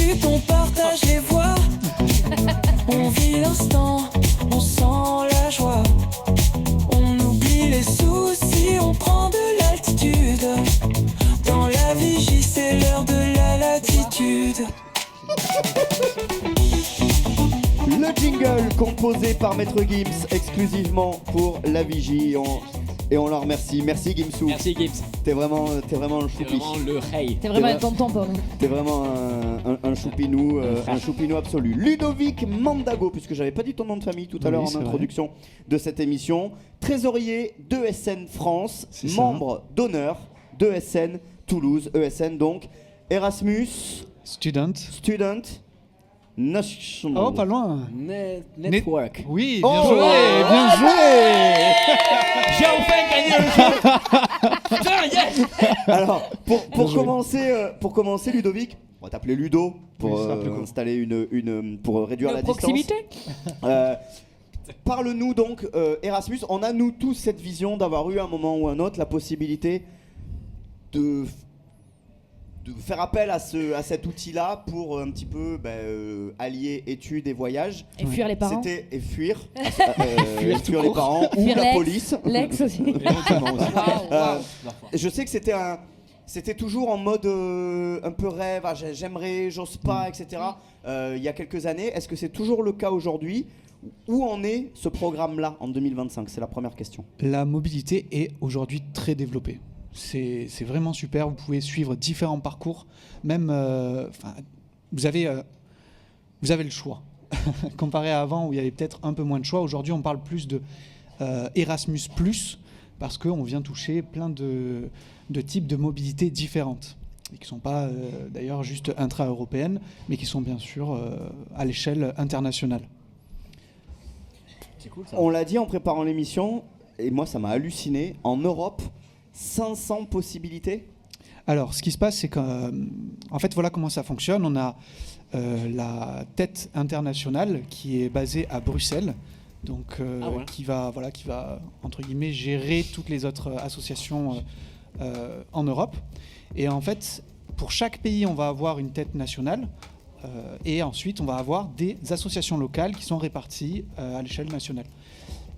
discute, on partage les voix. On vit l'instant, on sent la joie. On oublie les soucis, on prend de l'altitude. Dans la vigie, c'est l'heure de la latitude. Le jingle composé par Maître Gims exclusivement pour la vigie. Et on la remercie. Merci Gimsou. Merci Gims. T'es vraiment le choupi. T'es vraiment le hey. T'es vraiment un tonton pour nous. T'es vraiment un choupinou, un choupinou absolu. Ludovic Mandago, puisque j'avais pas dit ton nom de famille tout à l'heure en introduction de cette émission. Trésorier d'ESN France, membre d'honneur d'ESN Toulouse. ESN donc. Erasmus. Student. National. Oh, pas loin. Network. Oui, Oh, bien joué, bien joué. J'ai enfin gagné le jeu. Putain, yes. Alors, pour commencer, Ludovic, on va t'appeler Ludo pour installer pour réduire la proximité. Distance. Parle-nous donc, Erasmus. On a nous tous cette vision d'avoir eu à un moment ou un autre la possibilité de faire appel à cet outil-là pour un petit peu allier études et voyages. Et fuir les parents. Et fuir les parents ou Fuir la police. L'ex aussi. Je sais que c'était toujours en mode un peu rêve, j'aimerais, j'ose pas, etc. Il y a quelques années. Est-ce que c'est toujours le cas aujourd'hui ? Où en est ce programme-là en 2025 ? C'est la première question. La mobilité est aujourd'hui très développée. C'est vraiment super, vous pouvez suivre différents parcours, même vous avez le choix. Comparé à avant où il y avait peut-être un peu moins de choix, aujourd'hui on parle plus de Erasmus+, parce qu'on vient toucher plein de types de mobilité différentes, et qui ne sont pas d'ailleurs juste intra-européennes, mais qui sont bien sûr à l'échelle internationale. C'est cool ça. On l'a dit en préparant l'émission, et moi ça m'a halluciné, en Europe, 500 possibilités. Alors, ce qui se passe, c'est qu'en fait, voilà comment ça fonctionne. On a la tête internationale qui est basée à Bruxelles, donc qui va entre guillemets gérer toutes les autres associations en Europe. Et en fait, pour chaque pays, on va avoir une tête nationale. Et ensuite, on va avoir des associations locales qui sont réparties à l'échelle nationale.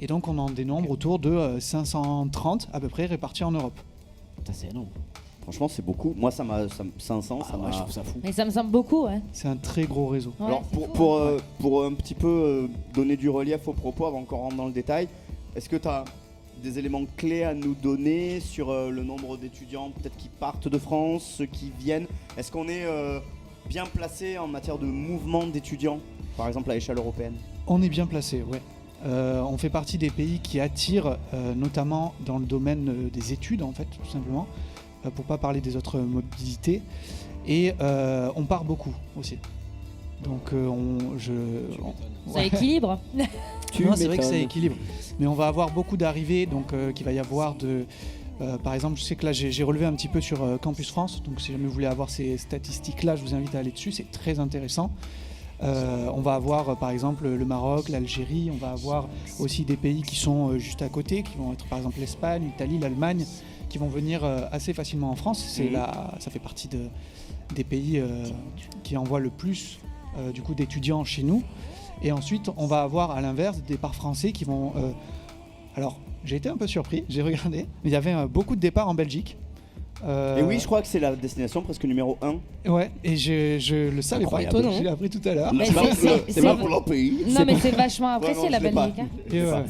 Et donc, on en dénombre autour de 530 à peu près répartis en Europe. Putain, c'est énorme. Franchement, c'est beaucoup. Moi, 500, ça m'a... Je trouve ça fou. Mais ça me semble beaucoup, ouais. C'est un très gros réseau. Ouais, Alors, c'est fou, pour un petit peu donner du relief au propos, avant qu'on rentre dans le détail, est-ce que tu as des éléments clés à nous donner sur le nombre d'étudiants peut-être qui partent de France, ceux qui viennent ? Est-ce qu'on est bien placé en matière de mouvement d'étudiants, par exemple à l'échelle européenne ? On est bien placé, ouais. On fait partie des pays qui attirent, notamment dans le domaine des études, en fait, tout simplement, pour pas parler des autres mobilités. Et on part beaucoup aussi. Donc, ça équilibre. Non, c'est vrai que ça équilibre. Mais on va avoir beaucoup d'arrivées, donc qu'il va y avoir par exemple, je sais que là, j'ai relevé un petit peu sur Campus France. Donc, si jamais vous voulez avoir ces statistiques-là, je vous invite à aller dessus. C'est très intéressant. On va avoir par exemple le Maroc, l'Algérie, on va avoir aussi des pays qui sont juste à côté, qui vont être par exemple l'Espagne, l'Italie, l'Allemagne, qui vont venir assez facilement en France. Ça fait partie des pays qui envoient le plus du coup d'étudiants chez nous. Et ensuite on va avoir à l'inverse des départs français qui vont... Alors j'ai été un peu surpris, j'ai regardé, mais il y avait beaucoup de départs en Belgique. Et oui, je crois que c'est la destination presque numéro 1. Ouais, et je le savais pas. Étonnant. Je l'ai appris tout à l'heure. C'est pas pour leur pays. Non, mais c'est vachement apprécié, la je l'ai pas. Belgique.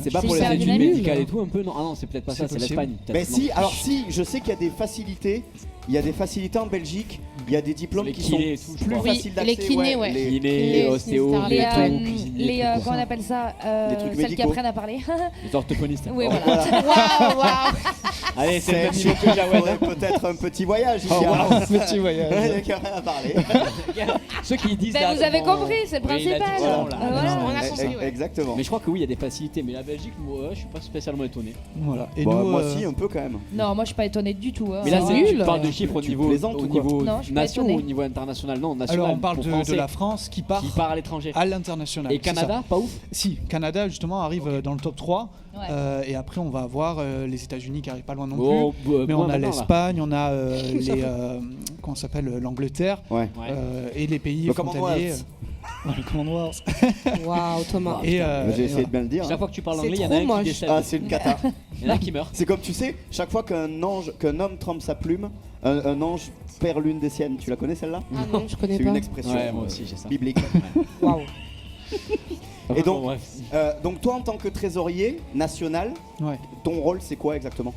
C'est pas pour les hyper études dynamique. médicales et tout un peu, non? Ah non, c'est peut-être pas ça, c'est possible. l'Espagne. Mais si, alors si, je sais qu'il y a des facilités. Il y a des facilités en Belgique. Il y a des diplômes Les qui sont kinés et tout, je plus crois. faciles d'accès. les kinés, ouais. Les- Kiné, ostéo, Les, veto, cuisinier, tout comment on ça. appelle ça Les trucs celles qui médicaux. apprennent à parler. Les orthophonistes. Oui, Oh, voilà. Waouh. Allez, c'est le même C'est niveau que Jawed. faudrait peut-être un petit voyage ici. Oh, wow. alors. Petit voyage. Il y a qu'à rien à parler. Ceux qui disent Ben, là, vous avez bon, compris, c'est le oui, il a dit principal. bon, là. Voilà. On a compris, ouais. Exactement. Mais je crois que oui, il y a des facilités. Mais la Belgique, moi, je suis pas spécialement étonné. Voilà. Et Bon, nous, moi aussi, un peu quand même. Non, moi je suis pas étonné du tout. Mais là, c'est c'est tu nul. parles de chiffres au Tu niveau plaisantes ou quoi Non, je suis pas nation étonnée. ou au niveau international. Non, national. alors on parle pour de français la France qui part qui part à l'étranger. à l'international. Et c'est Canada, pas ouf. ça. Si, Canada justement arrive dans le top 3 Ouais. Et après, on va avoir les États-Unis qui arrivent pas loin non Oh, plus. Mais on a maintenant, là. l'Espagne, on a comment ça s'appelle, l'Angleterre Ouais. et les pays Le frontaliers. Le Commonwealth. Waouh, Thomas. Et, J'ai essayé voilà. de bien le dire. Chaque fois que tu parles C'est anglais, il y en trop a un qui moche. décède. Ah, c'est une cata. Il y en a un qui meurt. C'est comme tu sais, chaque fois qu'un homme trempe sa plume, un ange perd l'une des siennes. Tu la connais celle-là? Ah non, je connais C'est pas. une expression Ouais, moi aussi, j'ai ça. biblique. Waouh. Et donc, Bref. donc toi en tant que trésorier national, Ouais. ton rôle c'est quoi exactement?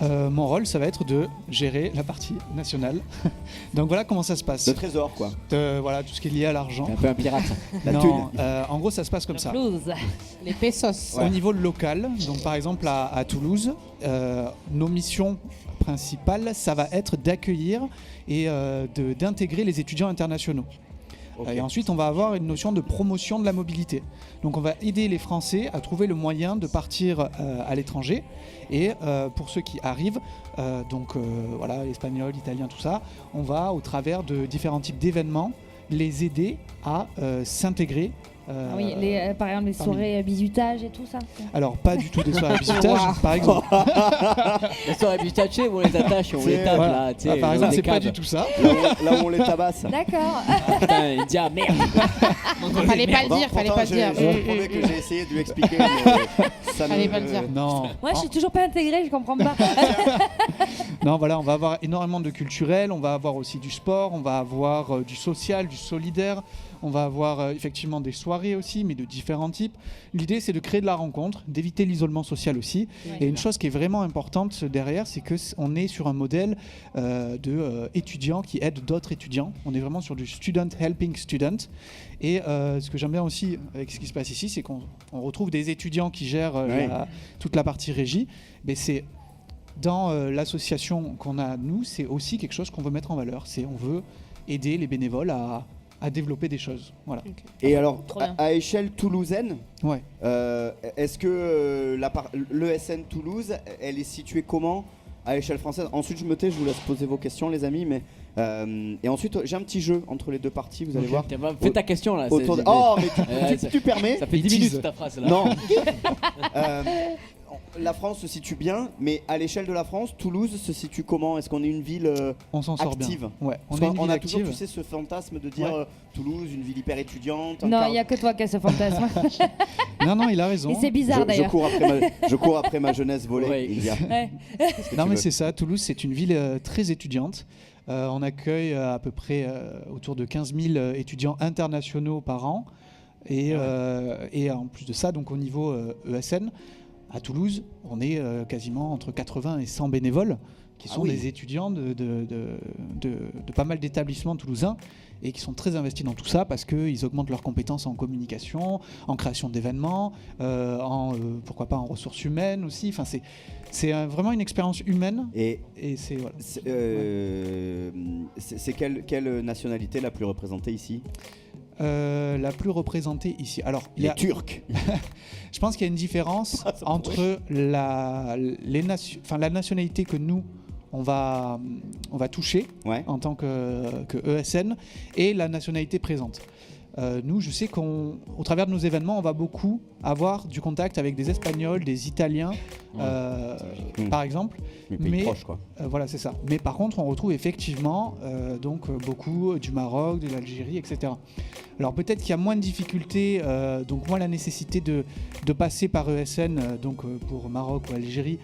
Mon rôle, ça va être de gérer la partie nationale. Donc voilà comment ça se passe. Le trésor quoi. Voilà, tout ce qui est lié à l'argent. C'est un peu un pirate. La Non, thune. en gros, ça se passe comme ça. Blues. Les pesos. Ouais. Au niveau local, donc par exemple à Toulouse, nos missions principales, ça va être d'accueillir et d'intégrer les étudiants internationaux. Ok. Et ensuite, on va avoir une notion de promotion de la mobilité. Donc, on va aider les Français à trouver le moyen de partir à l'étranger. Et pour ceux qui arrivent, voilà, espagnol, italien, tout ça, on va, au travers de différents types d'événements, les aider à s'intégrer. Ah oui, par exemple les parmi- soirées bisutage et tout ça. Alors, pas du tout des soirées à bisutage, Wow. par exemple. La soirée bistachée, on les attache, on les C'est- tape Voilà. là. tu sais, Par exemple, des c'est pas câbles. du tout ça. Là où on les tabasse. D'accord. Putain, il dit ah merde. Fallait pas le dire, fallait Pourtant, pas le dire. Je promets que j'ai essayé de lui expliquer. Mais ça Fallait ne- pas le dire. Non. Moi, je suis toujours pas intégrée, je comprends pas. Non, voilà, on va avoir énormément de culturel, on va avoir aussi du sport, on va avoir du social, du solidaire, on va avoir effectivement des soirées aussi, mais de différents types. L'idée, c'est de créer de la rencontre, d'éviter l'isolement social aussi. Ouais. Et une chose qui est vraiment importante derrière, c'est que on est sur un modèle étudiants qui aident d'autres étudiants. On est vraiment sur du student helping student. Et ce que j'aime bien aussi avec ce qui se passe ici, c'est qu'on retrouve des étudiants qui gèrent Ouais. toute la partie régie. Mais c'est dans l'association qu'on a, nous, c'est aussi quelque chose qu'on veut mettre en valeur. On veut aider les bénévoles à développer des choses. Voilà. Et alors, Trop bien. à échelle toulousaine, Ouais. est-ce que l'ESN Toulouse, elle est située comment à l'échelle française? Ensuite, je me tais, je vous laisse poser vos questions, les amis. Mais et ensuite, j'ai un petit jeu entre les deux parties, vous allez Ok. voir. Tiens, fais ta question là. Autour de... c'est- Oh, mais ça- tu permets? Ça fait 10 minutes ta phrase là. Non. Euh, la France se situe bien, mais à l'échelle de la France, Toulouse se situe comment? Est-ce qu'on est une ville On s'en sort active? bien. Ouais. On Parce est une qu'on ville a toujours, active. tu sais, ce fantasme de dire Ouais. Toulouse, une ville hyper étudiante. un Non, quart- il y a que toi qui as ce fantasme. Non, il a raison. Et c'est bizarre je d'ailleurs. cours après ma jeunesse volée. Ouais. Ilia. Ouais. Qu'est-ce que Non, tu mais veux c'est ça. Toulouse, c'est une ville très étudiante. On accueille à peu près autour de 15 000 étudiants internationaux par an. Et en plus de ça, donc au niveau ESN, à Toulouse, on est quasiment entre 80 et 100 bénévoles qui Ah sont oui. des étudiants de pas mal d'établissements toulousains et qui sont très investis dans tout ça parce qu'ils augmentent leurs compétences en communication, en création d'événements, pourquoi pas en ressources humaines aussi. Enfin, c'est vraiment une expérience humaine Et c'est voilà. c'est quelle nationalité la plus représentée ici? La plus représentée ici. Alors, il y Les a, Turcs. je pense qu'il y a une différence Ça pourrait. entre la nationalité que nous on va toucher Ouais. en tant que ESN et la nationalité présente. Nous, je sais qu'au travers de nos événements, on va beaucoup avoir du contact avec des Espagnols, des Italiens, par exemple. Mais pays Mais- proches, quoi. Voilà, c'est ça. Mais par contre, on retrouve effectivement beaucoup du Maroc, de l'Algérie, etc. Alors peut-être qu'il y a moins de difficultés, donc moins la nécessité de passer par ESN, pour Maroc ou Algérie,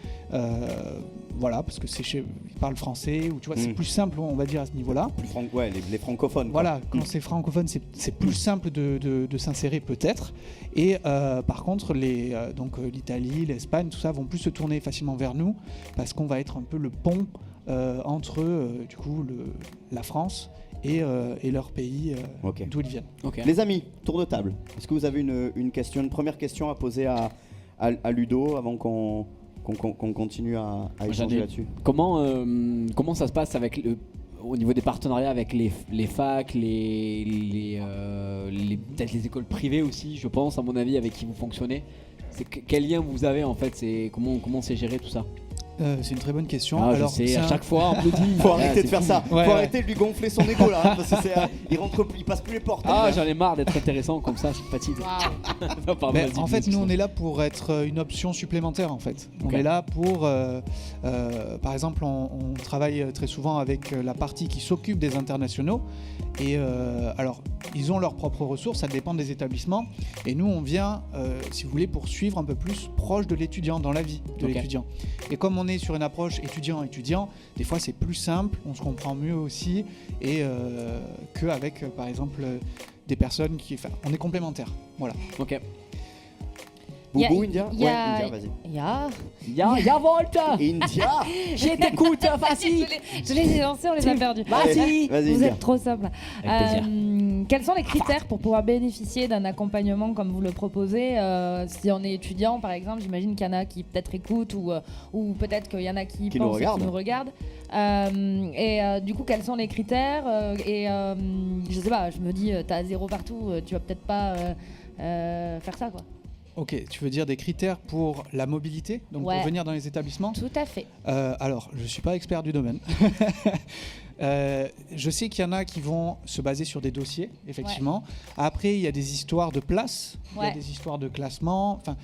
voilà, parce que ils parlent français, ou tu vois, c'est plus simple, on va dire, à ce niveau-là. Ouais, les francophones. quoi. Voilà, quand c'est francophone, c'est plus simple de s'insérer peut-être. Et par contre, l'Italie, l'Espagne, tout ça vont plus se tourner facilement vers nous parce qu'on va être un peu le pont entre la France et leur pays Ok. d'où ils viennent. Ok. Les amis, tour de table. Est-ce que vous avez une première question à poser à Ludo avant qu'on continue à échanger ai- là-dessus? Comment ça se passe au niveau des partenariats avec les facs, peut-être les écoles privées aussi, je pense, à mon avis, avec qui vous fonctionnez? Quel lien vous avez en fait? Comment c'est géré tout ça? C'est une très bonne question. Ah, Alors, je sais, c'est à un- chaque fois, on me le dit. Faut arrêter de faire ça. Ouais, Faut ouais. arrêter de lui gonfler son égo là. Parce que il passe plus les portes. Ah, j'en ai marre d'être intéressant comme ça, c'est fatigue. Waouh. Non, pardon, Mais vas-y, en fait, excuse-moi. nous, on est là pour être une option supplémentaire. En fait, on Ok. est là pour, par exemple, on travaille très souvent avec la partie qui s'occupe des internationaux. Et alors, ils ont leurs propres ressources, ça dépend des établissements. Et nous, on vient, si vous voulez, pour suivre un peu plus proche de l'étudiant, dans la vie de Ok. l'étudiant. Et comme on est sur une approche étudiant-étudiant, des fois, c'est plus simple, on se comprend mieux aussi, et qu'avec, par exemple, des personnes qui, enfin, on est complémentaires. Voilà. Ok. Boubou, India Il y a- Ouais, India, vas-y. Il y a... Ya Volta. India Je t'écoute, vas-y. Je les ai lancés, on les a perdus. Vas-y. Vas-y, Vous India. êtes trop simple. Avec plaisir. Quels sont les critères pour pouvoir bénéficier d'un accompagnement comme vous le proposez si on est étudiant, par exemple, j'imagine qu'il y en a qui peut-être écoutent ou peut-être qu'il y en a qui Qui nous pensent et regardent. qui nous regardent. Du coup, quels sont les critères je sais pas, je me dis, t'as 0 partout, tu vas peut-être pas faire ça, quoi. Ok, tu veux dire des critères pour la mobilité, donc Ouais. pour venir dans les établissements. Tout à fait. Alors, je ne suis pas expert du domaine. Je sais qu'il y en a qui vont se baser sur des dossiers, effectivement. Après, il y a des histoires de places, il y Ouais. a des histoires de classement, enfin,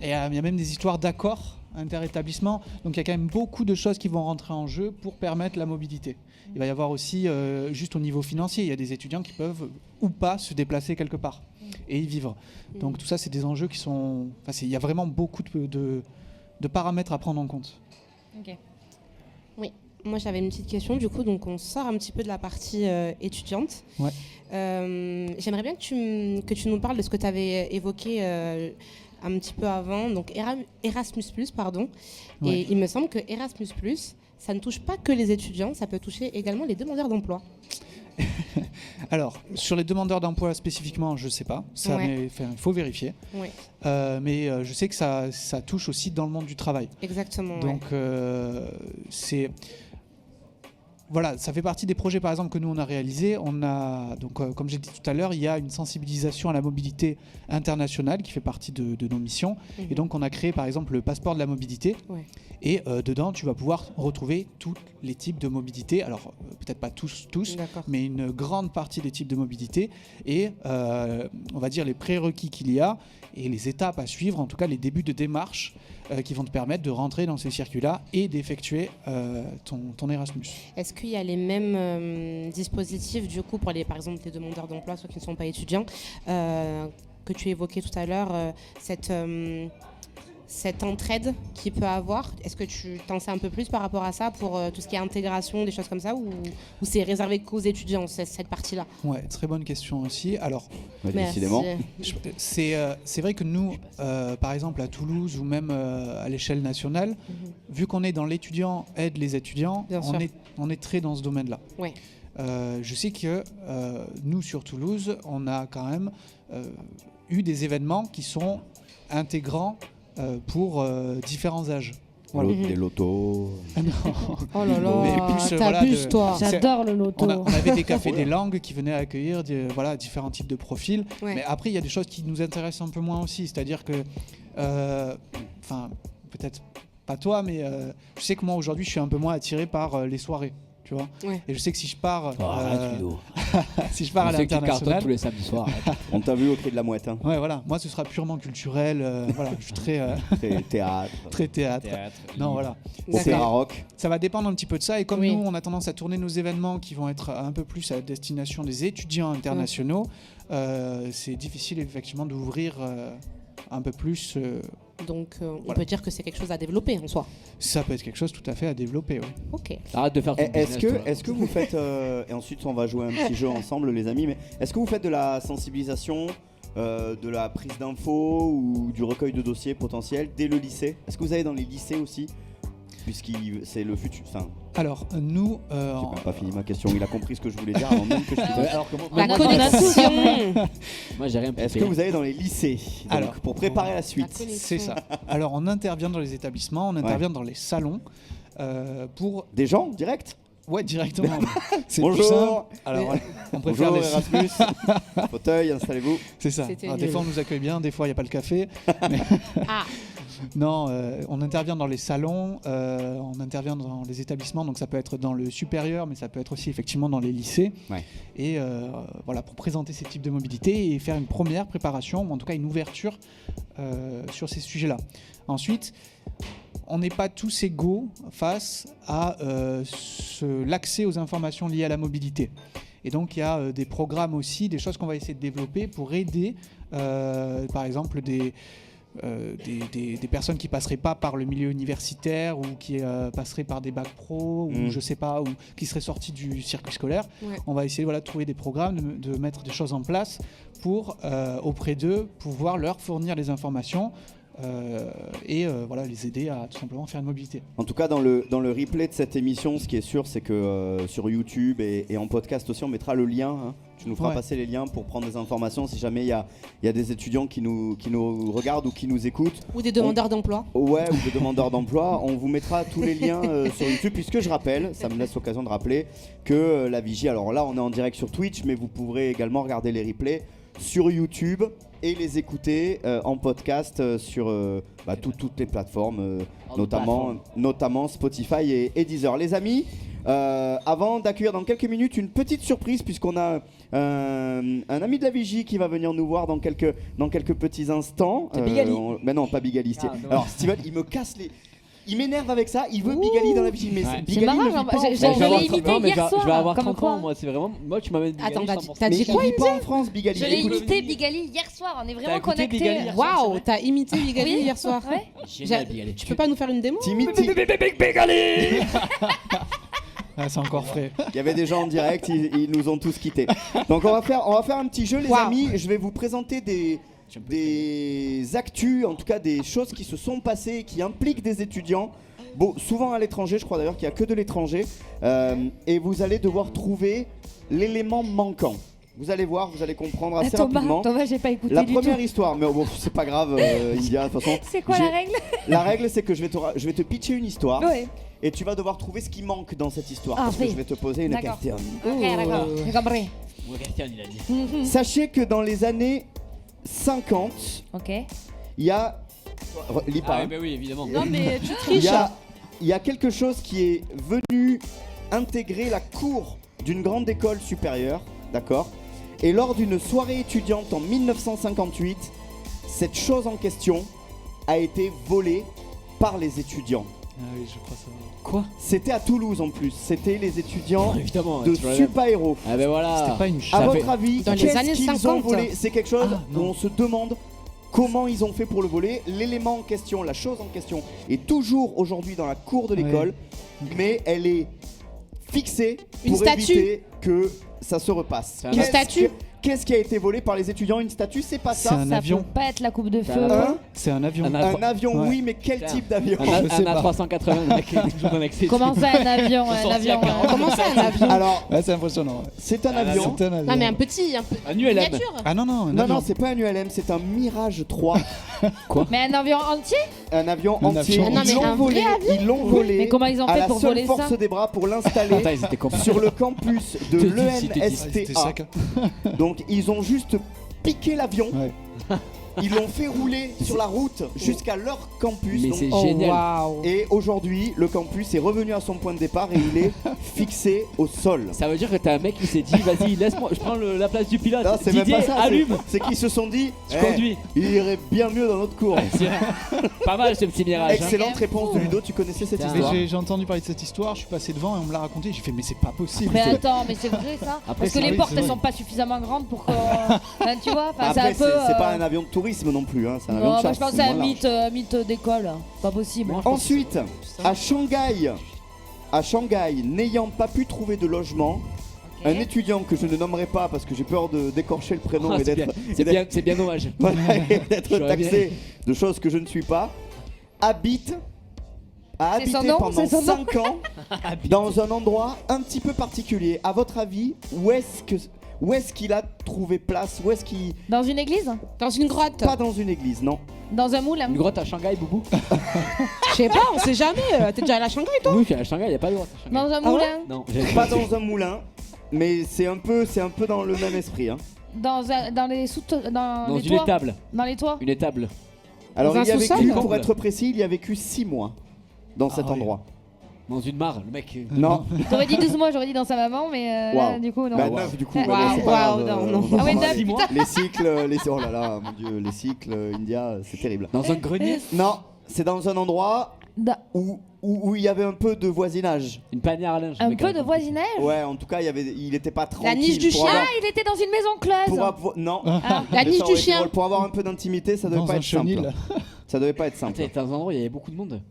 et il y a même des histoires d'accords inter-établissements. Donc, il y a quand même beaucoup de choses qui vont rentrer en jeu pour permettre la mobilité. Il va y avoir aussi, juste au niveau financier, il y a des étudiants qui peuvent ou pas se déplacer quelque part et y vivre. Donc, tout ça, c'est des enjeux qui sont... Enfin, il y a vraiment beaucoup de paramètres à prendre en compte. Ok. Moi, j'avais une petite question, du coup, donc on sort un petit peu de la partie étudiante. Ouais. J'aimerais bien que tu nous parles de ce que tu avais évoqué un petit peu avant, donc Erasmus+, pardon. Ouais. Et il me semble que Erasmus+, ça ne touche pas que les étudiants, ça peut toucher également les demandeurs d'emploi. Alors, sur les demandeurs d'emploi spécifiquement, je ne sais pas. Ça, Ouais. il faut vérifier. Ouais. Mais je sais que ça touche aussi dans le monde du travail. Exactement. Donc, c'est... Voilà, ça fait partie des projets, par exemple, que nous, on a réalisés. On a, donc, comme j'ai dit tout à l'heure, il y a une sensibilisation à la mobilité internationale qui fait partie de nos missions. Mhm. Et donc, on a créé, par exemple, le passeport de la mobilité. Ouais. Et dedans, tu vas pouvoir retrouver tous les types de mobilité. Alors, peut-être pas tous, D'accord. mais une grande partie des types de mobilité et on va dire les prérequis qu'il y a et les étapes à suivre, en tout cas les débuts de démarche qui vont te permettre de rentrer dans ces circuits-là et d'effectuer ton Erasmus. Est-ce qu'il y a les mêmes dispositifs, du coup, pour par exemple, les demandeurs d'emploi, ceux qui ne sont pas étudiants, que tu évoquais tout à l'heure, cette entraide qu'il peut avoir? Est-ce que tu t'en sais un peu plus par rapport à ça pour tout ce qui est intégration, des choses comme ça, ou c'est réservé qu'aux étudiants, cette partie-là? Ouais, très bonne question aussi. Alors, Ouais, Merci. décidément. c'est vrai que nous, par exemple à Toulouse ou même à l'échelle nationale, vu qu'on est dans l'étudiant aide les étudiants, Bien sûr. on est très dans ce domaine-là. Ouais. Je sais que nous, sur Toulouse, on a quand même eu des événements qui sont intégrants pour différents âges. Voilà. Des lotos. Oh là Mais là, plus, t'abuses, voilà, toi. J'adore le loto. On avait des cafés des langues qui venaient accueillir voilà, différents types de profils. Ouais. Mais après, il y a des choses qui nous intéressent un peu moins aussi. C'est-à-dire que, enfin, peut-être pas toi, mais je sais que moi, aujourd'hui, je suis un peu moins attiré par les soirées. Tu vois. Ouais. Et je sais que si je pars, Arrête, Ludo. si je pars à On sait que tu cartonnes l'international, tous les samedis soirs. arrête. On t'a vu au Cri de la Mouette. Hein. ouais, voilà, moi, ce sera purement culturel. Voilà, je suis très, Théâtre, très théâtre. Non, voilà. opéra rock. Ça va dépendre un petit peu de ça. Et comme Oui. nous, on a tendance à tourner nos événements qui vont être un peu plus à destination des étudiants internationaux, c'est difficile effectivement d'ouvrir un peu plus. Donc, on Voilà. peut dire que c'est quelque chose à développer en soi. Ça peut être quelque chose tout à fait à développer. Oui. Ok. Arrête de faire ton Est-ce business, toi. que vous faites, et ensuite on va jouer un petit jeu ensemble les amis, mais est-ce que vous faites de la sensibilisation, de la prise d'infos ou du recueil de dossiers potentiels dès le lycée? Est-ce que vous allez dans les lycées aussi? Puisque c'est le futur. Enfin, Alors, nous. j'ai même pas fini ma question, il a compris ce que je voulais dire avant même que je Ouais, alors comment La moi, connexion. moi, j'ai rien Est-ce pipé. que vous allez dans les lycées donc, Alors, pour préparer la La suite? connexion. C'est ça. Alors, on intervient dans les établissements, on intervient dans les salons pour. Des gens direct? Ouais, directement. C'est plus Bonjour. simple. Alors, on préfère Bonjour les... Erasmus. Fauteuil, installez-vous. C'est ça. C'était Alors, des nul. fois, on nous accueille bien, des fois, il n'y a pas le café. Ah, Non, on intervient dans les salons, on intervient dans les établissements, donc ça peut être dans le supérieur, mais ça peut être aussi effectivement dans les lycées. Ouais. Et voilà, pour présenter ces types de mobilité et faire une première préparation, ou en tout cas une ouverture sur ces sujets-là. Ensuite, on n'est pas tous égaux face à l'accès aux informations liées à la mobilité. Et donc il y a des programmes aussi, des choses qu'on va essayer de développer pour aider, par exemple, des personnes qui passeraient pas par le milieu universitaire ou qui passeraient par des bacs pro ou je sais pas, ou qui seraient sortis du circuit scolaire. Ouais. On va essayer de trouver des programmes, de mettre des choses en place pour auprès d'eux pouvoir leur fournir les informations et les aider à tout simplement faire une mobilité. En tout cas, dans le replay de cette émission, ce qui est sûr, c'est que sur YouTube et en podcast aussi, on mettra le lien. Hein. Tu nous feras passer les liens pour prendre des informations si jamais il y a des étudiants qui nous regardent ou qui nous écoutent. ou des demandeurs d'emploi. Ouais, ou des demandeurs d'emploi. On vous mettra tous les liens sur YouTube, puisque je rappelle, ça me laisse l'occasion de rappeler que la Vigie, alors là on est en direct sur Twitch, mais vous pourrez également regarder les replays sur YouTube et les écouter en podcast sur toutes les plateformes, notamment Spotify et Deezer. Les amis, avant d'accueillir dans quelques minutes une petite surprise, puisqu'on a un ami de la Vigie qui va venir nous voir dans quelques petits instants. C'est Bigali. Mais non, pas Bigali. Ah, alors Steven, il me casse les... Il m'énerve avec ça, il veut Bigali dans la Vigie, mais Ouais. Bigali C'est marrant, ne vit genre, pas en j'ai- France. je l'ai imité hier je vais soir, avoir comme 30 quoi. ans, moi, c'est vraiment. Moi, tu m'amènes Bigali. Attends, je t'en pense. t'as Mais dit il quoi, vit pas en France, Bigali. Je l'ai Écoute, imité Bigali hier soir, on est T'as vraiment écouté connectés. Bigali hier soir, Waouh, t'as imité Bigali Oui. hier soir. Ouais. Génial, Bigali. Tu peux pas nous faire une démo? Ah, c'est encore frais. Il y avait des gens en direct, ils nous ont tous quittés. Donc on va faire un petit jeu, les Wow. amis. Je vais vous présenter des actus, en tout cas des choses qui se sont passées et qui impliquent des étudiants. Bon, souvent à l'étranger, je crois d'ailleurs qu'il n'y a que de l'étranger. Et vous allez devoir trouver l'élément manquant. Vous allez voir, vous allez comprendre assez rapidement. Thomas, j'ai pas écouté La du première tout. histoire, mais bon, c'est pas grave, India, de toute façon. C'est quoi j'ai- la règle? La règle, c'est que je vais te pitcher une histoire. Ouais. Et tu vas devoir trouver ce qui manque dans cette histoire. Ah, parce que oui. je vais te poser une D'accord. question. Ok, d'accord, j'ai compris. Ouais, Christian, il a dit. Sachez que dans les années 50, Ok. il y a... Lis pas, Ah, hein. bah oui, évidemment. Non, mais tu Il triches. y a quelque chose qui est venu intégrer la cour d'une grande école supérieure, d'accord? Et lors d'une soirée étudiante en 1958, cette chose en question a été volée par les étudiants. Ah oui, je crois ça. Quoi? C'était à Toulouse en plus, c'était les étudiants Évidemment. de tu vois, Super Héros. Ah, ben voilà. C'était pas une À chatte. votre avis, Dans les qu'est-ce années qu'ils ont 50? volé? C'est quelque chose Ah, où non. on se demande comment ils ont fait pour le voler. L'élément en question, la chose en question, est toujours aujourd'hui dans la cour de l'école, mais elle est fixée Une pour statue. éviter que ça se repasse. Une statue. Qu'est-ce qui a été volé par les étudiants? Une statue, c'est pas C'est ça. un Ça avion. peut pas être la coupe de Ça feu. va Un, C'est un avion. un avion, Ouais. oui, mais quel Putain. type d'avion? Un Je sais pas. A380, le mec, il joue dans accès. Comment ça, un avion? Un sortis avion. à 40. Comment ça, un avion? Alors, Ouais, c'est impressionnant. Ouais. c'est un Ah, avion. C'est un avion. Non, mais un petit, un peu. Un ULM. Miniature. Ah non, non, un Non, avion. non, c'est pas un ULM, c'est un Mirage 3. Mais un avion entier? Un avion Un entier. avion. Non, mais Ils l'ont un volé, vrai ils l'ont volé. Mais comment ils ont à fait la pour seule voler force ça? des bras pour l'installer Attends, ils étaient complets. sur le campus de Te dis, si, te dis. Ah, c'était l'ENSTA. sec. Donc ils ont juste piqué l'avion, Ouais. ils l'ont fait rouler sur la route jusqu'à leur campus. Mais Donc- c'est Oh, génial. waouh. Et aujourd'hui, le campus est revenu à son point de départ et il est fixé au sol. Ça veut dire que t'as un mec qui s'est dit, vas-y, laisse-moi, je prends la place du pilote. Non, c'est même Didier, pas ça. allume. C'est qu'ils se sont dit, Je eh, conduis. il irait bien mieux dans notre cours. C'est pas mal ce petit mirage. hein. Excellente réponse de Ludo, tu connaissais cette Putain. Mais histoire? j'ai entendu parler de cette histoire, je suis passé devant et on me l'a raconté, j'ai fait mais c'est pas possible. Mais attends, mais c'est vrai ça? Après, Parce que c'est les vrai, portes c'est elles vrai. sont pas suffisamment grandes pour que. Enfin, tu vois, enfin, c'est Après, un peu. c'est pas un avion de tourisme non plus, hein. C'est un avion Non, de moi chasse. je pense que c'est c'est un moins large. mythe d'école. Pas possible. Ensuite, à Shanghai, n'ayant pas pu trouver de logement, un étudiant que je ne nommerai pas parce que j'ai peur de d'écorcher le prénom Ah, et c'est d'être bien, c'est bien dommage. voilà, et d'être J'aurais bien- taxé de choses que je ne suis pas, a habité C'est son nom, pendant c'est son nom. 5 ans dans un endroit un petit peu particulier. À votre avis, où est-ce Où est-ce qu'il a trouvé place? Où est-ce qu'il... Dans une église? Dans une grotte. Pas dans une église, non. Dans un moulin? Une grotte à Shanghai, Boubou? Je sais pas, on sait jamais. T'es déjà allé à Shanghai, toi? Oui, à Shanghai, il n'y a pas de grotte à Shanghai. Dans un Ah ouais moulin? Non, j'avais Pas dans un moulin, mais c'est un peu dans le même esprit. Hein. Dans les Dans les une toits? étable. Dans les toits? Une étable. Alors Dans il y a un vécu, sous-sol pour être précis, il y a vécu 6 mois dans cet oui. endroit. Dans une mare, le mec. Non. T'aurais dit 12 mois, j'aurais dit dans sa maman, mais là, Waouh. du coup, non. Bah, 9 du coup. Waouh, bah, c'est pas waouh, grave, non, non. on va Ah ouais, pas 9, parler. mois. Les cycles, oh là là, mon dieu, les cycles, India, c'est terrible. Dans un grenier. Non, c'est dans un endroit où il y avait un peu de voisinage. Une panière à linge. Un mec, peu a de compris. voisinage? Ouais, en tout cas, il était pas tranquille. niche du pour chien. avoir- Ah, il était dans une maison close. Non. Ah. La Mais niche ça du aurait été chien. drôle. Pour avoir un peu d'intimité, ça devait Dans pas un être simple. chenil. Ça devait pas être simple. C'était dans un endroit où il y avait beaucoup de monde.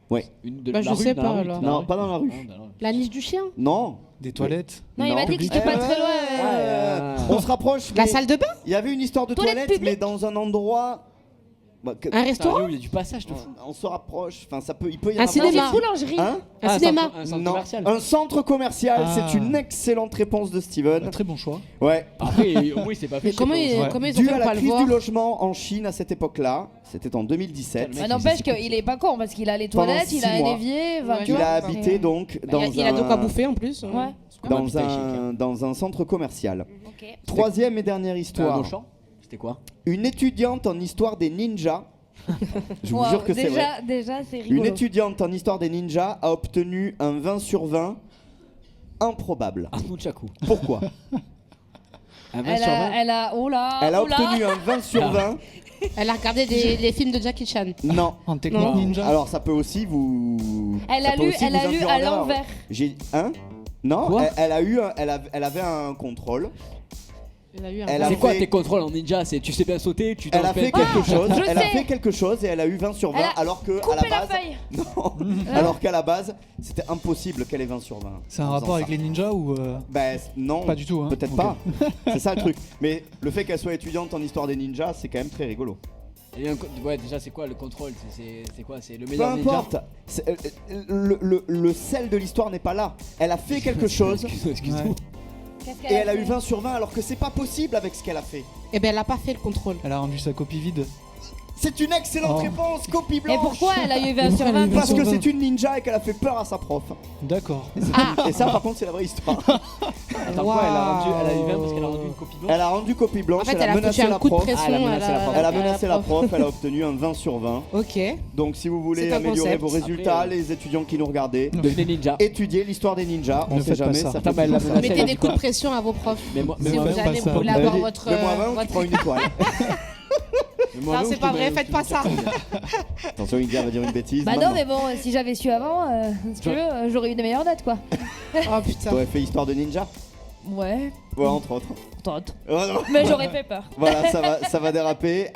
Ouais. Une de Bah, la je rue, sais dans la pas, rue, alors. dans la Non, rue. pas dans la rue. Non, dans la rue. La niche du chien. Non. Des toilettes. Non, il m'a dit que j'étais pas très loin. On se rapproche. La mais salle de bain. Il y avait une histoire de Toilette toilette, publique. mais dans un endroit. Bah, Un Putain, restaurant. il y a du passage, de fou. on se rapproche. Enfin, il peut y en Un avoir. cinéma. Une boulangerie. Hein Un cinéma. Un centre Non. commercial. Un centre commercial. Ah. C'est une excellente réponse de Steven. Très bon choix. Ouais. Après, au moins, il s'est pas fait. Mais comment chier, ils Ouais. comment ils ont Dû fait à pour pas la le crise voir? du logement en Chine à cette époque-là, c'était en 2017. Mec, Ah, il n'empêche s'est qu'il est pas con parce qu'il a les Pendant toilettes, il a 6 un mois. évier. Ouais. Tu Il vois, a c'est- habité donc dans Il a de quoi un bouffer en plus. Ouais. dans Putain, chic, dans un centre commercial. Ok. Troisième et dernière C'était un histoire. Auchan. C'était quoi? Une étudiante en histoire des ninjas. Je vous jure que c'est vrai. Déjà, c'est Une rigolo. étudiante en histoire des ninjas a obtenu un 20 sur 20 improbable. Un nunchaku. Pourquoi? Un 20 sur 20. Elle a, oh là, Elle a oh là. obtenu un 20 sur 20. Elle a regardé les films de Jackie Chan. Non. En technique Non. ninja. Alors ça peut aussi vous. Elle ça a peut lu, aussi elle vous a lu induire à en erreur. l'envers. J'ai non, Quoi elle avait un contrôle. Elle a eu un Elle a C'est quoi fait- tes contrôles en ninja? C'est tu sais bien sauter, tu Elle a fait quelque chose. je Elle a sais. fait quelque chose et elle a eu 20 sur 20 Elle a alors que à Coupez la la base. feuille. Non. Alors qu'à la base, c'était impossible qu'elle ait 20 sur 20. C'est un en rapport faisant avec les ninjas ou Ben non. Pas du tout, hein. Peut-être Ok. pas. C'est ça le truc. Mais le fait qu'elle soit étudiante en histoire des ninjas, c'est quand même très rigolo. Ouais, déjà, c'est quoi le contrôle? C'est quoi? C'est le Peu meilleur ninja? importe. Le sel de l'histoire n'est pas là. Elle a fait quelque chose Excuse-moi. Ouais. Qu'est-ce et elle a fait eu 20 sur 20 alors que c'est pas possible avec ce qu'elle a fait. Eh ben elle a pas fait le contrôle. Elle a rendu sa copie vide. C'est une excellente Oh. réponse, copie Et blanche. pourquoi elle a eu 20 pourquoi sur elle a eu 20? 20 Parce que sur 20? c'est une ninja et qu'elle a fait peur à sa prof. D'accord. Ah, Et ça par contre c'est la vraie histoire. Attends, quoi? Elle a eu 20 parce qu'elle a rendu une copie blanche? Elle a rendu copie blanche, en fait, elle elle a a menacé foutu un la coup de prof. pression. Ah, elle a menacé la prof. Elle a menacé la prof, elle a obtenu un 20 sur 20. Ok. Donc si vous voulez C'est un améliorer concept. vos résultats, Après, les étudiants qui nous regardaient, Devenez ninja. étudiez l'histoire des ninjas, on Ne sait faites pas jamais, ça. ça Attends, peut mais elle l'a faire ça. menacé. Mettez elle a des dit coups de quoi? pression à vos profs. Mais moi, Mais Si moi, vous même jamais pas ça. voulez avoir votre. Mets-moi 20 ou tu votre- prends une étoile. Non, c'est pas vrai, faites pas ça. Attention India va dire une bêtise. Bah non, maintenant. mais bon, si j'avais su avant, si tu veux, j'aurais eu des meilleures notes quoi. Oh putain. T'aurais fait histoire de ninja. Ouais, Ouais, entre autres. tente. Oh, non. Mais j'aurais fait peur. Voilà, ça va déraper.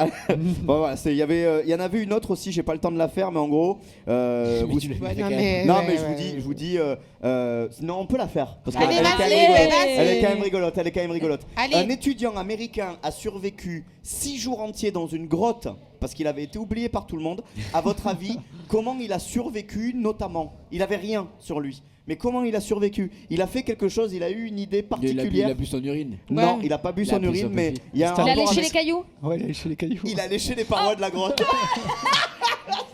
Bon, voilà, il y en avait une autre aussi, j'ai pas le temps de la faire, mais en gros, vous- Ouais, non, mais, non ouais, mais ouais. je vous dis, non on peut la faire parce Allez, qu'elle est quand vas-y, même rigolote. vas-y. Elle est quand même rigolote, elle est quand même rigolote. Allez. Un étudiant américain a survécu 6 jours entiers dans une grotte parce qu'il avait été oublié par tout le monde. À votre avis, comment il a survécu notamment? Il avait rien sur lui. Mais comment il a survécu? Il a fait quelque chose, il a eu une idée Il particulière. a bu son urine. Non, Ouais. il a pas bu Il a son bu urine, son mais pipi. il y a un Il a Il a rapport léché avec- les cailloux? Ouais, il a léché les cailloux. Il a léché les parois de la grotte.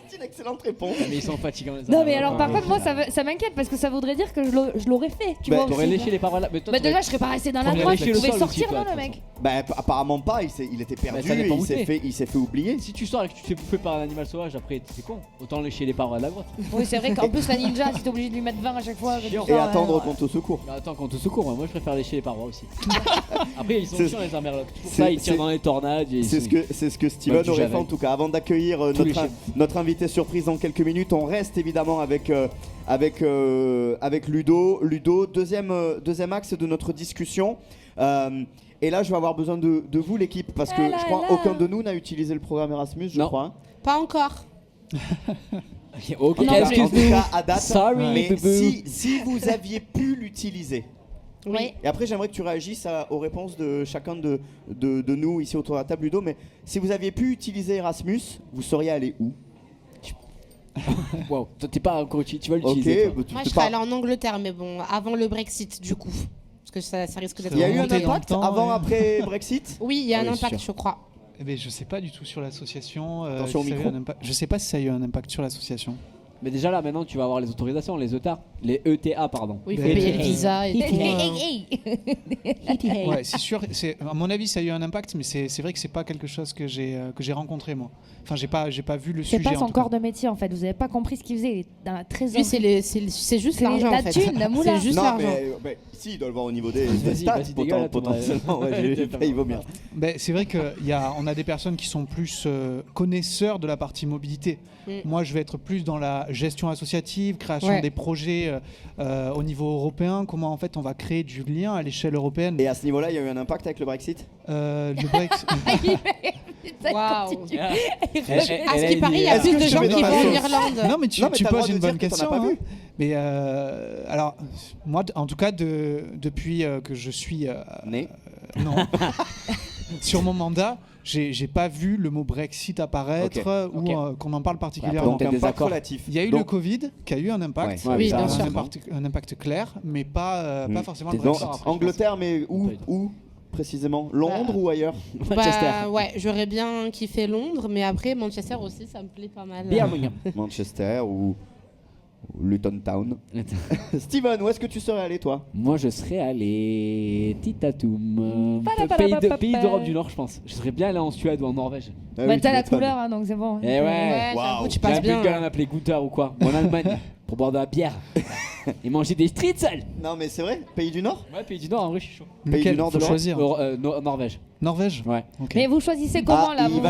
C'est une excellente réponse. Ah, mais ils sont fatigants les Non, uns. mais alors par contre, moi ça m'inquiète parce que ça voudrait dire que je l'aurais fait. Tu Bah, vois, T'aurais aussi. léché les parois là. Mais toi, Bah t'aurais- déjà, je serais pas resté dans la T'aurais grotte, léché je le pouvais sol sortir, aussi, non, toi, le de mec. toute Bah il était perdu, ça dépend où il s'est fait oublier. Si tu sors et que tu te fais bouffer par un animal sauvage, après c'est con. Autant lécher les parois de la grotte. Oui, c'est vrai qu'en plus, la ninja, si t'es obligé de lui mettre 20 à chaque fois. Chiant. tout Et ça, attendre ouais. qu'on te secours. Mais attends, qu'on te secourt, moi je préfère lécher les parois aussi. Après ils sont C'est- chiants les armerlocs. Pour c'est- ça ils tirent c'est- dans les tornades. et ils C'est sont- ce que Steven Bah, du aurait fait Javel. en tout cas. Avant d'accueillir Tous les notre invité surprise dans quelques minutes, on reste évidemment avec Ludo. Ludo, deuxième axe de notre discussion. Et là, je vais avoir besoin de vous, l'équipe, parce que Ah là je crois là. aucun de nous n'a utilisé le programme Erasmus, je Non. crois. Pas encore. Ok, En tout cas, excuse-nous. à date. Sorry, Mais boubou. si vous aviez pu l'utiliser. Oui. Et après, j'aimerais que tu réagisses aux réponses de chacun de nous ici autour de la table, Ludo. Mais si vous aviez pu utiliser Erasmus, vous seriez allé où? Wow, toi t'es pas encore utilisé, tu vas Ok, l'utiliser. toi. bah, tu Moi, peux je serais pas. allée en Angleterre, mais bon, avant le Brexit, du coup. Parce que ça risque d'être. Il y a eu un remonté dans le impact temps, avant, ouais. après Brexit? Oui, il y a Oui, un c'est impact, sûr. je crois. Eh ben, je sais pas du tout sur l'association. Attention au si ça a eu micro. un impact. Je sais pas si ça a eu un impact sur l'association. Mais déjà là, maintenant, tu vas avoir les autorisations, les ETA, pardon. Oui, il faut Mais- payer le visa et tout. Ouais, c'est sûr. À mon avis, ça a eu un impact, mais c'est vrai que c'est pas quelque chose que j'ai rencontré moi. Enfin, j'ai pas vu le C'est sujet. pas en son tout corps cas. de métier en fait. Vous avez pas compris ce qu'il faisait. Il est dans la trésorerie. Lui, c'est juste C'est l'argent la en fait. thune, la moula. C'est juste Non, l'argent. mais si, il doit le voir au niveau des Vas-y, stats, vas-y, dégueule, potentiellement. Ouais, j'ai failli vomir. Ben, c'est vrai qu'on a des personnes qui sont plus connaisseurs de la partie mobilité. Moi, je vais être plus dans la gestion associative, création Ouais. des projets au niveau européen, comment en fait on va créer du lien à l'échelle européenne. Et à ce niveau-là, il y a eu un impact avec le Brexit? Le Brexit. Waouh. À À ce qui paraît, il y a Est-ce plus que de je gens mets qui dans vont la en sauce Irlande. Non, mais tu Non, mais t'as le poses droit une de bonne dire que t'en as question. pas hein. vu. Mais alors, moi, en tout cas, depuis que je suis Né. non sur mon mandat, j'ai pas vu le mot Brexit apparaître ou qu'on en parle particulièrement. Donc peut-être des impact accords. relatif. Il y a eu Donc, le Covid qui a eu un impact. Ouais. Oui, ça, bien ça, sûr. Un impact clair, mais pas forcément le Donc, Brexit. Angleterre, mais où précisément? Londres ou ailleurs? Manchester. Bah ouais, j'aurais bien kiffé Londres, mais après Manchester aussi, ça me plaît pas mal. Birmingham. Manchester ou Luton Town. Steven, où est-ce que tu serais allé toi? Moi, je serais allé Titatoum, Palapalapapapa. pays d'Europe du Nord, je pense. Je serais bien allé en Suède ou en Norvège. Ah Bah, oui, t'as tu la m'étonnes. couleur, hein, donc c'est bon. Eh ouais. Ouais, Waouh. j'avoue, tu J'ai passes un bien. peu à m'appeler Gunther ou quoi. Ou en Allemagne, pour boire de la bière et manger des streetsels. Non, mais c'est vrai, pays du Nord? Ouais, pays du Nord, en vrai, je suis chaud. Pays Lequel du Nord de faut l'Europe choisir. Norvège. Norvège. Ouais. Ok. Mais vous choisissez comment là vous,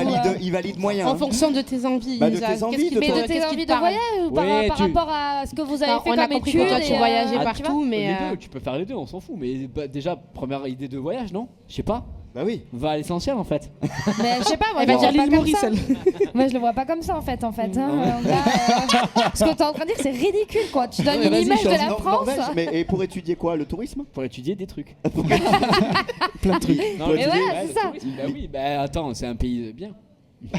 il valide moyen. En hein. fonction de tes envies. Bah, de Isa. tes envies, Qu'est-ce qui de te- ton- Mais de tes qu'est-ce qui envies te de parle voyage ou Ouais, par tu- rapport à ce que vous avez Non, fait on a comme compris études que toi, tu et, voyageais tu vois partout, mais. Les deux, tu peux faire les deux, on s'en fout. Mais bah, déjà, première idée de voyage, non? Je sais pas. Bah oui. Va à l'essentiel en fait. Mais je sais pas, moi Elle je va le dire vois l'île pas comme Maurice, ça. elle. Moi je le vois pas comme ça en fait. Hein. Là, ce que t'es en train de dire c'est ridicule quoi. Tu donnes Ouais, une vas-y, image de change. la France. Norvège, mais et pour étudier quoi? Le tourisme? Pour étudier des trucs. Plein de trucs. Non, Mais le voilà, tourisme, c'est le ça. tourisme, bah oui, bah attends, c'est un pays bien.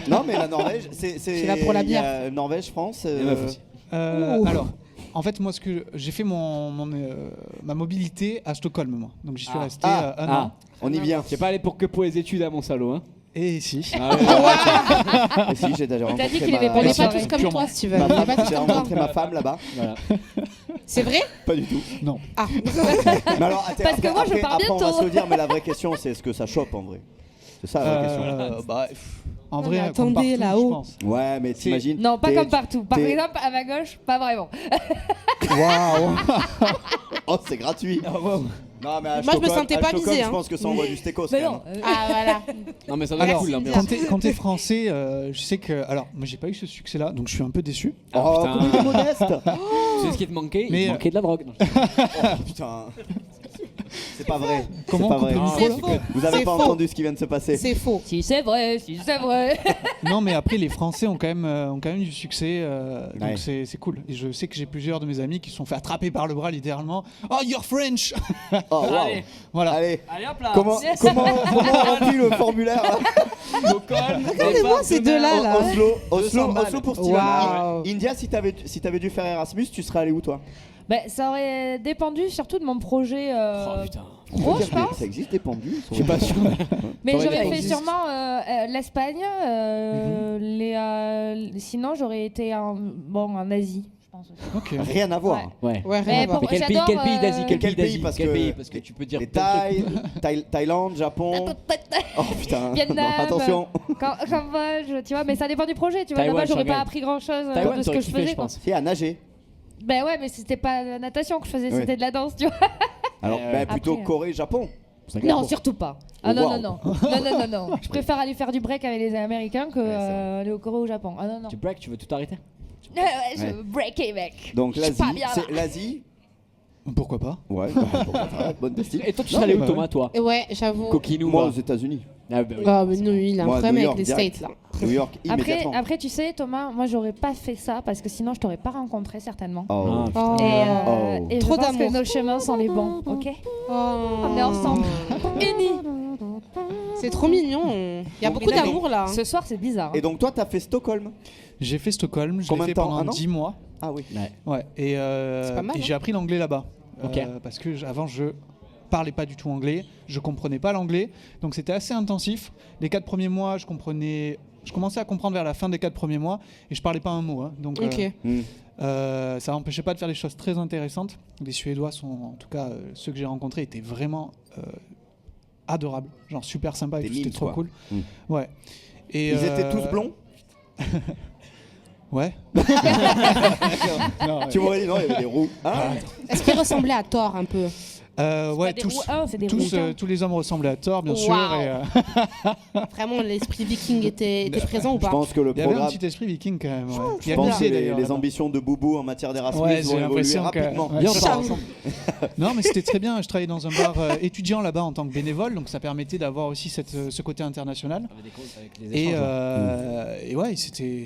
Non, mais la Norvège, c'est là pour la il y a Norvège, France. Les meufs aussi. Alors, en fait, moi, j'ai fait ma mobilité à Stockholm, moi. Donc, j'y suis resté un an. On y vient. J'ai pas allé pour que pour les études à mon salaud, hein. Et si. Ah ouais, Et si, j'ai déjà rencontré dit qu'il aimait ma- pas On les n'est pas soirées. tous comme toi, si tu veux. ma On n'est femme. pas tous J'ai comme toi. rencontré ma femme là-bas. voilà. C'est vrai? Pas du tout. Non. Ah. Mais alors, attends, Parce que moi, je pars après, on va bientôt. se le dire, mais la vraie question, c'est est-ce que ça chope en vrai? C'est ça la vraie question. En Non, vrai, mais comme attendez, partout, là-haut. je pense. Ouais, mais t'imagines. Non, pas t'es- comme partout. Par t'es- exemple, à ma gauche, pas vraiment. Waouh. Oh, c'est gratuit. Non, mais à Moi, je me Stockholm- sentais à pas Stockholm, visée, Je hein. pense que ça envoie du stécos. Mais quand non. même. Ah, voilà. Non mais ça doit être Alors, cool l'ambiance. quand t'es français, je sais que. Alors, moi, j'ai pas eu ce succès-là, donc je suis un peu déçu. Ah, Oh, putain. comment il est modeste. Tu sais ce qui te manquait? Mais, Il te manquait de la drogue. Non. Oh, putain. C'est pas vrai. Comment C'est pas on coupe vrai. le micro, C'est là faux. Vous avez C'est pas faux. entendu ce qui vient de se passer. C'est faux. Si c'est vrai, si c'est vrai. Non, mais après, les Français ont quand même du succès, Ouais. donc c'est cool. Et je sais que j'ai plusieurs de mes amis qui se sont fait attraper par le bras littéralement. Oh, you're French. Oh, wow. Allez. Voilà. Allez. Allez hop là. Comment on remplit le formulaire là Regardez-moi ces deux-là, là. Oslo pour Steven. Waouh. India, si t'avais dû faire Erasmus, tu serais allé où toi? Ben, ça aurait dépendu surtout de mon projet. Oh putain. Pro, je pense. Ça existe des pendus? Je suis pas sûr. Mais T'aurais j'aurais dit, fait existe. sûrement l'Espagne. Sinon, j'aurais été en Asie, je pense. Aussi. Ok. Rien à voir. Ouais. Ouais, rien Mais à voir. pour- Mais quel pays j'adore, d'Asie? Quel quel pays pays, d'Asie? parce Quel que pays? Parce que tu peux dire. Les plein de trucs. Thaïlande, Japon. Oh putain. Vietnam. Non, attention. Cambodge, tu vois, mais ça dépend du projet. Tu vois, Taïwan, là-bas, j'aurais Shanghai. pas appris grand-chose Taïwan, de ce que t'aurais je kiffé, faisais. je quoi. pense. C'est à nager. Ben ouais, mais c'était pas la natation que je faisais, Oui. c'était de la danse, tu vois. Alors, plutôt Après, Corée, Japon. Non, surtout pas. Ah Oh, non, wow. non, non. Je préfère aller faire du break avec les Américains que Ouais, c'est vrai. aller au Corée ou au Japon. Ah non, non. Tu break, tu veux tout arrêter? Ouais, je Ouais. veux breaker, mec. Donc Je suis pas l'Asie, bien, là. c'est l'Asie. Pourquoi pas? Ouais, pourquoi pas, bonne destination. Et toi, tu Non, serais allé où, bah Thomas, toi? Et ouais, j'avoue. Coquinou. Moi, va. aux États-Unis. Ah bah oui. Ah, mais non, il a un Moi, problème New avec York, les direct. States, là. New York, immédiatement. Après, tu sais, Thomas, moi, j'aurais pas fait ça parce que sinon, je t'aurais pas rencontré certainement. Oh. Ah, Oh. Et Trop je pense que d'amour. nos chemins sont les bons, ok? Oh. On est ensemble, unis. C'est trop mignon. Il y a beaucoup d'amour là. Ce soir, c'est bizarre. Et donc toi, t'as fait Stockholm. J'ai fait Stockholm, je l'ai Combien de fait temps? pendant Un an 10 mois. Ah oui. Ouais. Et C'est pas mal, et hein. j'ai appris l'anglais là-bas. Ok. Parce que avant, je parlais pas du tout anglais, je comprenais pas l'anglais, donc c'était assez intensif. Les 4 premiers mois, je commençais à comprendre vers la fin des 4 premiers mois et je parlais pas un mot. Donc ça n'empêchait pas de faire des choses très intéressantes. Les Suédois sont, en tout cas ceux que j'ai rencontrés, étaient vraiment adorables, genre super sympas et tout, c'était trop cool. Ouais. Et ils étaient tous blonds. Ouais. Non, tu m'aurais dit non, il y avait des roux. Est-ce qu'ils ressemblaient à Thor un peu? Ouais, tous les hommes ressemblaient à Thor, bien sûr. Et, vraiment, l'esprit viking était présent ou pas? Je pense que le il y avait un petit esprit viking quand même. Ouais. Je pense que les ambitions de Boubou en matière d'Erasmus vont évoluer rapidement. Bien ensemble. Non, mais c'était très bien. Je travaillais dans un bar étudiant là-bas en tant que bénévole, donc ça permettait d'avoir aussi ce côté international. Et ouais, c'était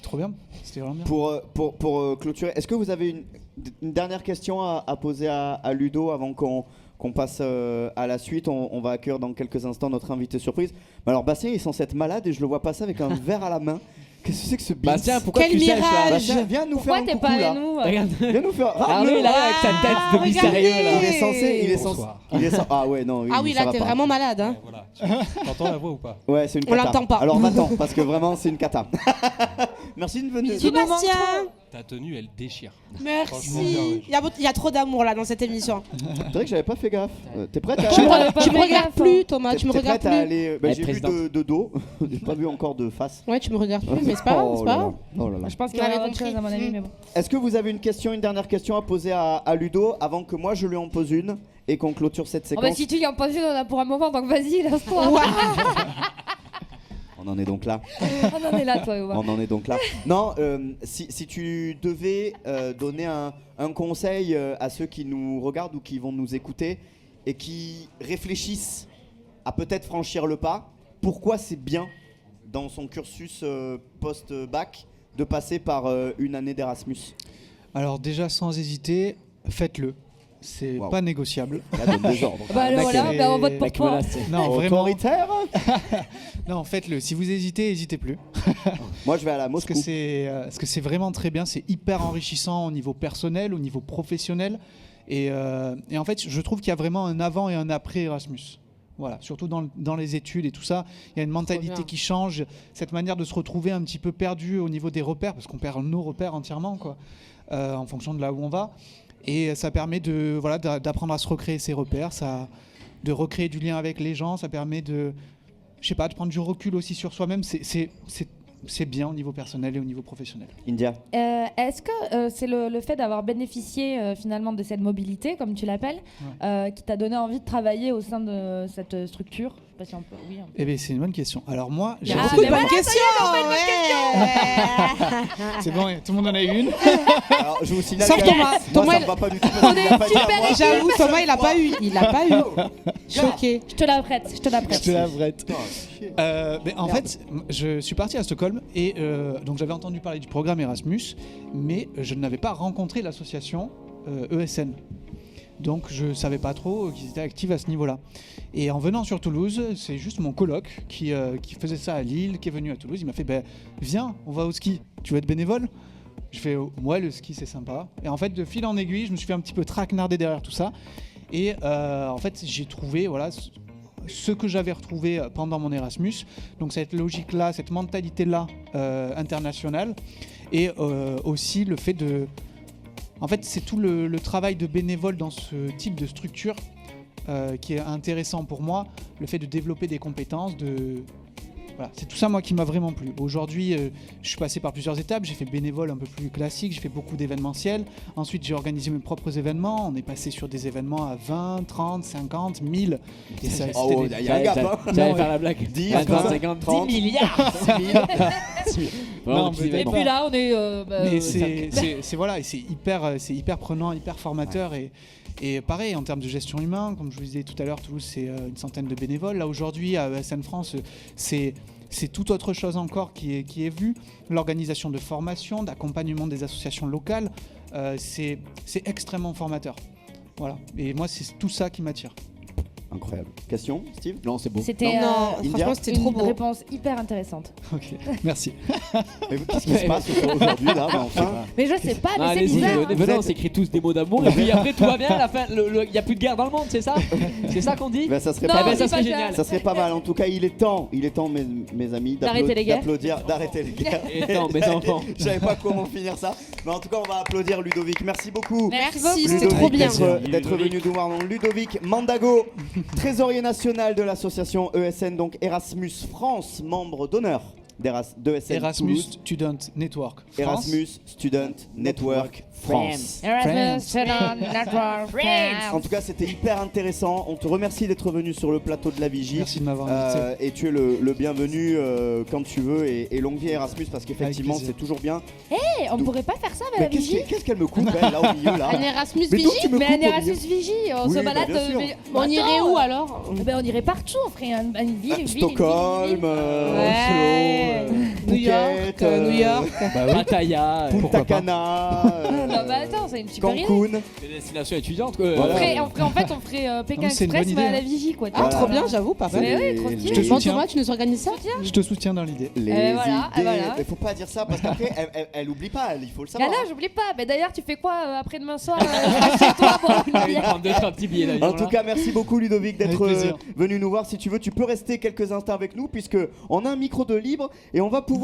trop bien. C'était vraiment bien. Pour clôturer, est-ce que vous avez une dernière question à poser à Ludo avant qu'on passe à la suite? On va accueillir dans quelques instants notre invité surprise. Mais alors Bastien il est censé être malade et je le vois passer avec un verre à la main. Qu'est-ce que c'est que ce bins? Bastien, pourquoi Quel tu mirage! sèches là? Bastien, viens nous faire un coucou pas là. avec nous Viens nous faire. Arnaud là avec sa tête de regardez. mystérieux là. Il est censé. Ah ouais non. Ah oui, ça là va t'es pas. vraiment malade. Hein. Voilà. T'entends la voix ou pas? Ouais, c'est une On cata. l'entend pas. Alors va-t'en parce que vraiment c'est une cata. Merci de venir. Bisous, Bastien. Ta tenue, elle déchire. Merci. Il y a trop d'amour là dans cette émission. C'est vrai que j'avais pas fait gaffe. T'es prête à Tu me regardes plus, Thomas. Tu me T'es regardes prête à plus. aller. J'ai vu de dos. J'ai pas vu encore de face. Ouais, tu me regardes plus, mais c'est pas grave. C'est pas grave. Oh là là. Je pense qu'il y a autre chose à mon avis, mais bon. Est-ce que vous avez une dernière question à poser à Ludo avant que moi je lui en pose une et qu'on clôture cette séquence? Si tu y en poses une, on a pour un moment, donc vas-y, lance-toi. On en est donc là. On en est là, toi, On en est donc là. Non, si tu devais donner un conseil à ceux qui nous regardent ou qui vont nous écouter et qui réfléchissent à peut-être franchir le pas, pourquoi c'est bien dans son cursus post-bac de passer par une année d'Erasmus? Alors déjà, sans hésiter, faites-le. C'est pas négociable. Là, donne des ordres. On vote pour toi. Non, vraiment. Autoritaire. Non, faites-le. Si vous hésitez, n'hésitez plus. Moi, je vais à la Moscou. Parce que c'est vraiment très bien. C'est hyper enrichissant au niveau personnel, au niveau professionnel. Et en fait, je trouve qu'il y a vraiment un avant et un après Erasmus. Voilà, surtout dans les études et tout ça, il y a une mentalité qui change, cette manière de se retrouver un petit peu perdu au niveau des repères, parce qu'on perd nos repères entièrement, quoi, en fonction de là où on va. Et ça permet d'apprendre à se recréer ses repères, de recréer du lien avec les gens, ça permet de prendre du recul aussi sur soi-même. C'est bien au niveau personnel et au niveau professionnel. India. Est-ce que c'est le fait d'avoir bénéficié finalement de cette mobilité, comme tu l'appelles, qui t'a donné envie de travailler au sein de cette structure? Je sais pas si on peut. Oui, on peut. Eh bien, c'est une bonne question. Alors moi, j'ai beaucoup de bonnes questions. C'est bon, tout le monde en a eu une. Alors, je vous signale. Sauf Thomas. Moi, ça me va pas du tout. Parce qu'il a pas dit à moi. J'avoue, Thomas, il a pas eu. Il a pas eu. Choqué. Je te la prête. En fait, je suis parti à Stockholm et donc j'avais entendu parler du programme Erasmus, mais je n'avais pas rencontré l'association ESN. Donc je ne savais pas trop qu'ils étaient actifs à ce niveau-là. Et en venant sur Toulouse, c'est juste mon coloc qui faisait ça à Lille, qui est venu à Toulouse. Il m'a fait viens, on va au ski. Tu veux être bénévole? Je fais ouais, le ski c'est sympa. Et en fait, de fil en aiguille, je me suis fait un petit peu traquenarder derrière tout ça. Et en fait, j'ai trouvé ce que j'avais retrouvé pendant mon Erasmus. Donc cette logique-là, cette mentalité-là internationale. Et aussi le fait de... En fait, c'est tout le travail de bénévole dans ce type de structure qui est intéressant pour moi. Le fait de développer des compétences, Voilà, c'est tout ça moi qui m'a vraiment plu. Aujourd'hui, je suis passé par plusieurs étapes. J'ai fait bénévole un peu plus classique, j'ai fait beaucoup d'événementiels. Ensuite, j'ai organisé mes propres événements. On est passé sur des événements à 20, 30, 50, 1000. Et ça, il y a un gap. J'allais faire la blague. 10, 20, 50, 30. 10 milliards. 6 000. Non, Et puis là, on est. Mais c'est hyper prenant, hyper formateur. Ouais. Et pareil, en termes de gestion humaine, comme je vous disais tout à l'heure, Toulouse, c'est une centaine de bénévoles. Là, aujourd'hui, à ESN France, c'est tout autre chose encore qui est vu. L'organisation de formation, d'accompagnement des associations locales, c'est extrêmement formateur. Voilà. Et moi, c'est tout ça qui m'attire. Incroyable. Question, Steve? Non, c'est beau. C'était Non, India franchement, c'était une trop beau. réponse hyper intéressante. Ok, merci. Mais qu'est-ce qui se passe aujourd'hui là? Mais enfin, Mais je sais pas, mais c'est Allez-y, bizarre. venez, on s'écrit tous des mots d'amour et puis après tout va bien. À la fin, il y a plus de guerre dans le monde, c'est ça? C'est ça qu'on dit? ben, ça serait Non, pas Eh ben, mal. ça dis serait pas ça. génial. Ça serait pas mal. En tout cas, il est temps, mes amis, D'arrêter les guerres. d'arrêter les guerres. Et attends, mes enfants. Je savais pas comment finir ça. Mais en tout cas, on va applaudir Ludovic. Merci beaucoup. Merci, beaucoup. c'était trop bien. D'être venu nous voir. Donc, Ludovic Mandago, trésorier national de l'association ESN, donc Erasmus France, membre d'honneur d'ESN Erasmus Toulouse. Student Network. France. Erasmus Student Network France. Erasmus Student Network France. En tout cas, c'était hyper intéressant. On te remercie d'être venu sur le plateau de la Vigie. Merci de m'avoir invité. Et tu es le bienvenu quand tu veux. Et longue vie Erasmus, parce qu'effectivement, Avec plaisir. c'est toujours bien. Eh, on pourrait pas faire ça avec Mais la Vigie? qu'est-ce qu'elle me coupe, elle, là, au milieu, là? Un Erasmus Mais toi, Vigie. tu me Mais coupes un au Erasmus milieu. Vigie, on Oui, se bah, balade. bien sûr. On irait où alors? On irait partout, on ferait une ville. Stockholm, Ouais. Oslo, New York, Phuket, New York. Pattaya, Punta pourquoi pas. Cana, Non, bah attends, c'est une super idée. Cancun. Des destinations étudiantes. Voilà. En fait, on ferait Pékin Non, mais c'est une Express, bonne mais à idée, la hein. Vigie, quoi. Ah, trop bien, j'avoue, pas mal. Mais oui, trop stylé. Je te Bon, soutiens. Thomas, tu nous organises ça? Je te soutiens dans l'idée. Les voilà, idées. voilà. Mais faut pas dire ça parce qu'après elle oublie pas, il faut le savoir. Gala, j'oublie pas. Mais d'ailleurs, tu fais quoi après-demain soir chez toi pour une Il bière prend 2-3 petits billets d'avion. En tout cas, merci beaucoup Ludovic d'être Avec plaisir. venu nous voir. Si tu veux, tu peux rester quelques instants avec nous puisque on a un micro de libre et on va pouvoir